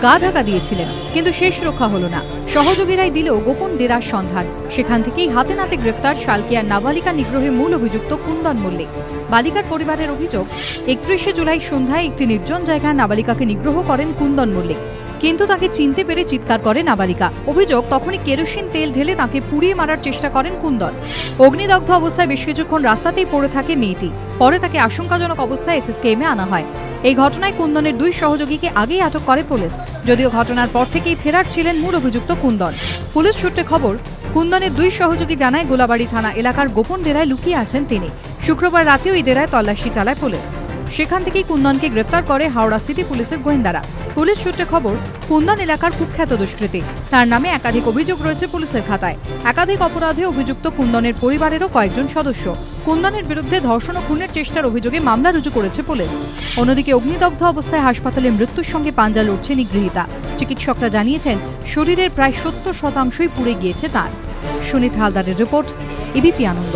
গা ঢাকা দিয়েছিলেন, কিন্তু শেষ রক্ষা হলো না। সহযোগীরাই দিল গোপন ডেরার সন্ধান। সেখান থেকেই হাতে নাতে গ্রেফতার শালকিয়ার নাবালিকা নিগ্রহে মূল অভিযুক্ত কুন্দন মল্লিক। বালিকার পরিবারের অভিযোগ, 31শে জুলাই সন্ধ্যায় একটি নির্জন জায়গায় নাবালিকাকে নিগ্রহ করেন কুন্দন মল্লিক, কিন্তু তাকে চিনতে পেরে চিৎকার করে নাবালিকা। অভিযোগ, তখনই কেরোসিন তেল ঢেলে তাকে পুড়িয়ে মারার চেষ্টা করেন কুন্দন। অগ্নিদগ্ধ অবস্থায় বেশ কিছুক্ষণ রাস্তাতেই পড়ে থাকে মেয়েটি। পরে তাকে আশঙ্কাজনক অবস্থায় এসএসকেএমে আনা হয়। এই ঘটনায় কুন্দনের 2 সহযোগীকে আগেই আটক করে পুলিশ, যদিও ঘটনার পর থেকেই ফেরার ছিলেন মূল অভিযুক্ত কুন্দন। পুলিশ সূত্রে খবর, কুন্দনের 2 সহযোগী জানায় গোলাবাড়ি থানা এলাকার গোপন ডেরায় লুকিয়ে আছেন তিনি। শুক্রবার রাতেও এই ডেরায় তল্লাশি চালায় পুলিশ। সেখান থেকেই কুন্দনকে গ্রেফতার করে হাওড়া সিটি পুলিশের গোয়েন্দারা। পুলিশ সূত্রে খবর, কুন্দন এলাকার কুখ্যাত দুষ্কৃতী। তার নামে একাধিক অভিযোগ রয়েছে পুলিশের খাতায়। একাধিক অপরাধে অভিযুক্ত কুন্দনের পরিবারেরও কয়েকজন সদস্য। কুন্দনের বিরুদ্ধে ধর্ষণ ও খুনের চেষ্টার অভিযোগে মামলা রুজু করেছে পুলিশ। অন্যদিকে অগ্নিদগ্ধ অবস্থায় হাসপাতালে মৃত্যুর সঙ্গে পাঞ্জা লড়ছে নিগৃহীতা। চিকিৎসকরা জানিয়েছেন, শরীরের প্রায় 70% পুড়ে গিয়েছে তার। সুনীত হালদারের রিপোর্ট, এবিপি আনন্দ।